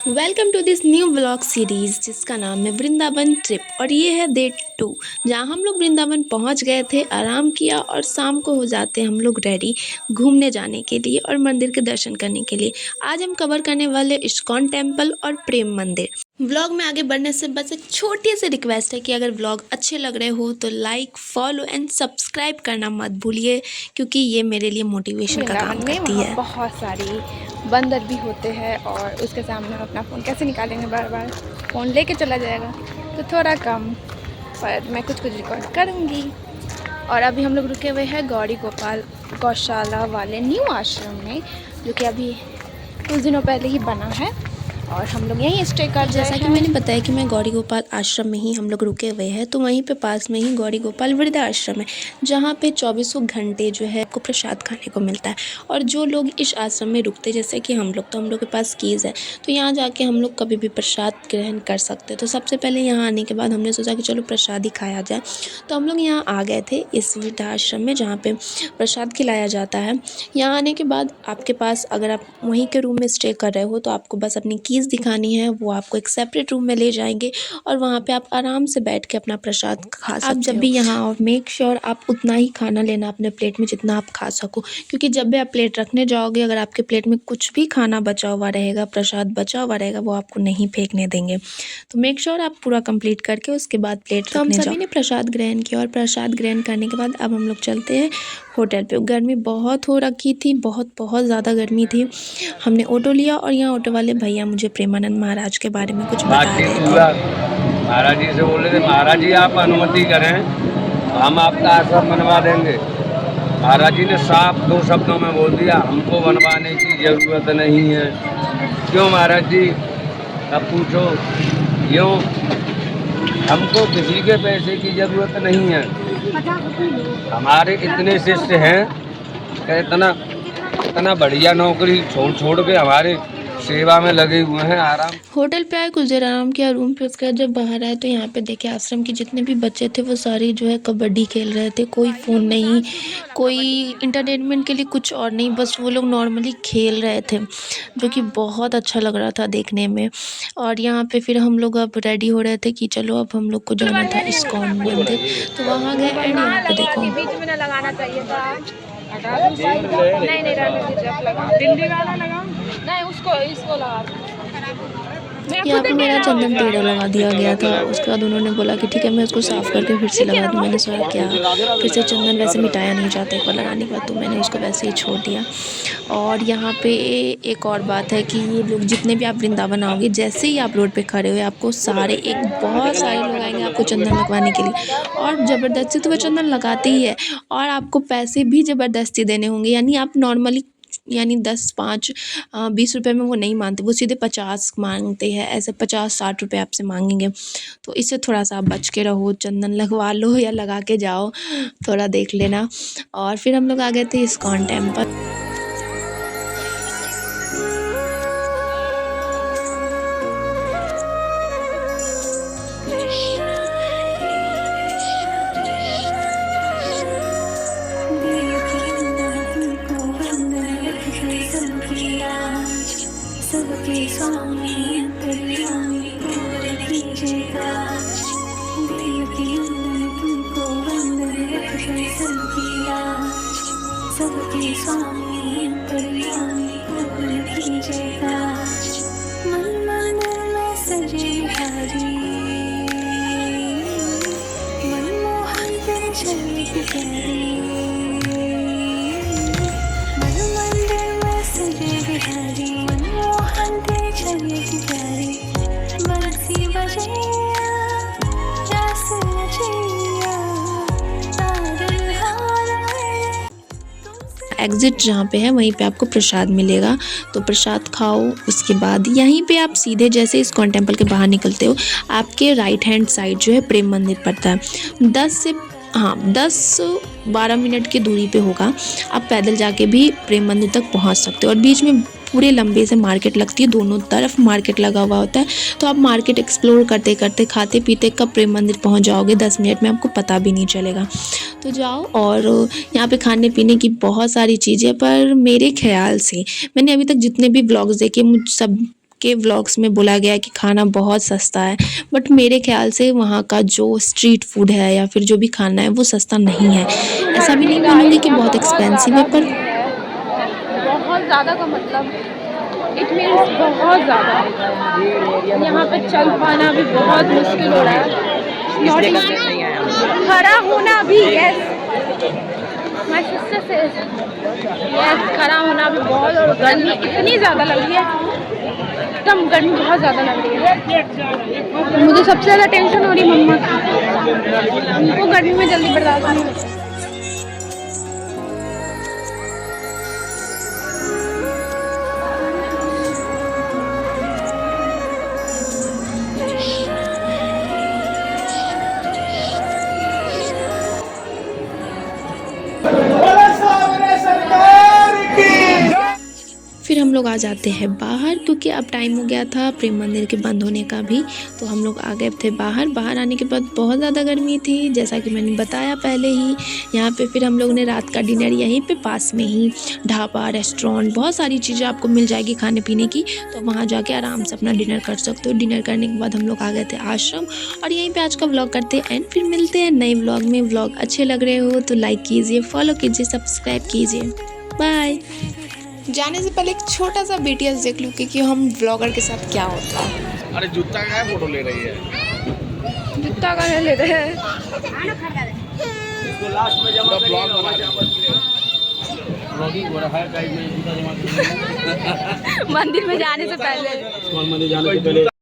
Welcome to this new vlog series जिसका नाम है वृंदावन ट्रिप और ये है डे 2 जहाँ हम लोग वृंदावन पहुँच गए थे, आराम किया और शाम को हो जाते हैं हम लोग रेडी घूमने जाने के लिए और मंदिर के दर्शन करने के लिए। आज हम कवर करने वाले इस्कॉन टेम्पल और प्रेम मंदिर। व्लॉग में आगे बढ़ने से बस एक छोटी सी रिक्वेस्ट है कि अगर व्लॉग अच्छे लग रहे हो तो लाइक, फॉलो एंड सब्सक्राइब करना मत भूलिए, क्योंकि ये मेरे लिए मोटिवेशन का काम करती है। बहुत सारी बंदर भी होते हैं और उसके सामने हम अपना फ़ोन कैसे निकालेंगे, बार बार फ़ोन लेके चला जाएगा, तो थोड़ा कम, पर मैं कुछ रिकॉर्ड करूँगी। और अभी हम लोग रुके हुए हैं गौरी गोपाल गौशाला वाले न्यू आश्रम में, जो कि अभी कुछ दिनों पहले ही बना है और हम लोग यहीं स्टे कर। जैसा कि मैंने बताया कि मैं गौरी गोपाल आश्रम में ही हम लोग रुके हुए हैं, तो वहीं पे पास में ही गौरी गोपाल वृद्धा आश्रम है, जहाँ पे 24 घंटे जो है आपको प्रसाद खाने को मिलता है। और जो लोग इस आश्रम में रुकते, जैसे कि हम लोग, तो हम लोग के पास कीज़ है, तो यहाँ जाके हम लोग कभी भी प्रसाद ग्रहण कर सकते हैं। तो सबसे पहले यहाँ आने के बाद हमने सोचा कि चलो प्रसाद ही खाया जाए, तो हम लोग यहाँ आ गए थे इस वृद्धा आश्रम में जहाँ पे प्रसाद खिलाया जाता है। यहाँ आने के बाद आपके पास, अगर आप वहीं के रूम में स्टे कर रहे हो, तो आपको बस अपनी कीज़ दिखानी है, वो आपको एक सेपरेट रूम में ले जाएंगे और वहाँ पे आप आराम से बैठ के अपना प्रसाद खा सकते हो। आप जब भी यहाँ आओ, मेक श्योर आप उतना ही खाना लेना अपने प्लेट में जितना आप खा सको, क्योंकि जब भी आप प्लेट रखने जाओगे, अगर आपके प्लेट में कुछ भी खाना बचा हुआ रहेगा, प्रसाद बचा हुआ रहेगा, वो आपको नहीं फेंकने देंगे। तो मेक श्योर आप पूरा कंप्लीट करके उसके बाद प्लेट रखने जाओ। हम सभी ने प्रसाद ग्रहण किया और प्रसाद ग्रहण करने के बाद अब हम लोग चलते हैं होटल पे। गर्मी बहुत हो रखी थी, बहुत ज़्यादा गर्मी थी। हमने ऑटो लिया और यहाँ ऑटो वाले भैया मुझे प्रेमानंद महाराज के बारे में कुछ बता रहे थे। महाराज जी से बोल रहे थे, महाराज जी आप अनुमति करें तो हम आपका आश्रम बनवा देंगे। महाराज जी ने साफ 2 शब्दों में बोल दिया, हमको बनवाने की ज़रूरत नहीं है। क्यों महाराज जी? अब पूछो क्यों? हमको किसी के पैसे की ज़रूरत नहीं है। हमारे इतने शिष्य हैं कि इतना बढ़िया नौकरी छोड़ के हमारे सेवा में लगे हुए हैं। आराम होटल पे आए, कुछ देर आराम किया रूम पे। उसके बाद जब बाहर आए तो यहाँ पे देखे आश्रम के जितने भी बच्चे थे वो सारे जो है कबड्डी खेल रहे थे। कोई फ़ोन नहीं, कोई इंटरटेनमेंट के लिए कुछ और नहीं, बस वो लोग नॉर्मली खेल रहे थे, जो कि बहुत अच्छा लग रहा था देखने में। और यहाँ पे फिर हम लोग अब रेडी हो रहे थे कि चलो अब हम लोग को जाना था इस्कॉन मंदिर, तो वहाँ गए। एंड यहाँ पे देखो, बीच में ना लगाना चाहिए था। नहीं दिल्ली वाला लगा, नहीं इसको लगा। यहाँ पे मेरा चंदन टेढ़ा लगा दिया गया था। उसके बाद उन्होंने बोला कि ठीक है, मैं उसको साफ़ करके फिर से लगा दूँ। मैंने सोचा क्या, फिर से चंदन वैसे मिटाया नहीं जाता एक बार लगाने के बाद, तो मैंने उसको वैसे ही छोड़ दिया। और यहाँ पे एक और बात है कि ये लोग जितने भी आप वृंदावन आओगे, जैसे ही आप रोड पे खड़े हुए, आपको बहुत सारे लोग आएंगे आपको चंदन लगवाने के लिए, और ज़बरदस्ती तो वो चंदन लगाते ही है, और आपको पैसे भी ज़बरदस्ती देने होंगे। यानी आप नॉर्मली 10, 5, 20 रुपये में वो नहीं मानते, वो सीधे 50 मांगते हैं। ऐसे 50-60 रुपये आपसे मांगेंगे, तो इससे थोड़ा सा आप बच के रहो। चंदन लगवा लो या लगा के जाओ, थोड़ा देख लेना। और फिर हम लोग आ गए थे इस्कॉन टेम्पल। सबके स्वामी अंतर्यामी पूर्ण कीजिएगा। देव की अंदर तुमको अंदर रखे सबकी लाज। सबके स्वामी अंतर्यामी पूर्ण कीजिएगा। मन मंदिर में सजे बिहारी, मनमोहन तेरे चले प्यारी। मन मंदिर में सजे बिहारी, एग्ज़िट जहाँ पे है वहीं पे आपको प्रसाद मिलेगा, तो प्रसाद खाओ। उसके बाद यहीं पे आप सीधे जैसे इस्कॉन टेम्पल के बाहर निकलते हो, आपके राइट हैंड साइड जो है प्रेम मंदिर पड़ता है। 10-12 मिनट की दूरी पे होगा। आप पैदल जाके भी प्रेम मंदिर तक पहुंच सकते हो। और बीच में पूरे लंबे से मार्केट लगती है, दोनों तरफ मार्केट लगा हुआ होता है, तो आप मार्केट एक्सप्लोर करते करते, खाते पीते कब प्रेम मंदिर पहुंच जाओगे 10 मिनट में आपको पता भी नहीं चलेगा। तो जाओ। और यहाँ पे खाने पीने की बहुत सारी चीज़ें, पर मेरे ख्याल से मैंने अभी तक जितने भी ब्लॉग्स देखे, मुझ सब के व्लॉग्स में बोला गया है कि खाना बहुत सस्ता है, बट मेरे ख्याल से वहाँ का जो स्ट्रीट फूड है या फिर जो भी खाना है वो सस्ता नहीं है। ऐसा भी नहीं बोलूँगी कि बहुत एक्सपेंसिव है, पर बहुत ज़्यादा का मतलब इट मीन्स बहुत ज़्यादा। यहाँ पे चल पाना भी बहुत मुश्किल हो रहा है। खड़ा होना भी, यस माय सिस्टर से, यस खड़ा होना भी बहुत, और गर्मी इतनी ज़्यादा लग रही है, एकदम गर्मी बहुत ज़्यादा लग रही है। मुझे सबसे ज़्यादा टेंशन हो रही है मम्मा की, उनको गर्मी में जल्दी बर्दाश्त नहीं होता। फिर हम लोग आ जाते हैं बाहर, क्योंकि अब टाइम हो गया था प्रेम मंदिर के बंद होने का भी। तो हम लोग आ गए थे बाहर आने के बाद बहुत ज़्यादा गर्मी थी, जैसा कि मैंने बताया पहले ही। यहाँ पे फिर हम लोग ने रात का डिनर यहीं पे पास में ही ढाबा, रेस्टोरेंट, बहुत सारी चीज़ें आपको मिल जाएगी खाने पीने की, तो वहाँ जाके आराम से अपना डिनर कर सकते हो। डिनर करने के बाद हम लोग आ गए थे आश्रम, और यहीं पर आज का व्लॉग करते हैं एंड फिर मिलते हैं नए व्लॉग में। व्लॉग अच्छे लग रहे हो तो लाइक कीजिए, फॉलो कीजिए, सब्सक्राइब कीजिए। बाय। जाने से पहले एक छोटा सा BTS देख लूँ कि हम व्लॉगर के साथ क्या होता है। अरे जूता का फोटो ले रही है, जूता का ले रहे हैं। पूरा ब्लॉग बना रही है। मंदिर में जाने से पहले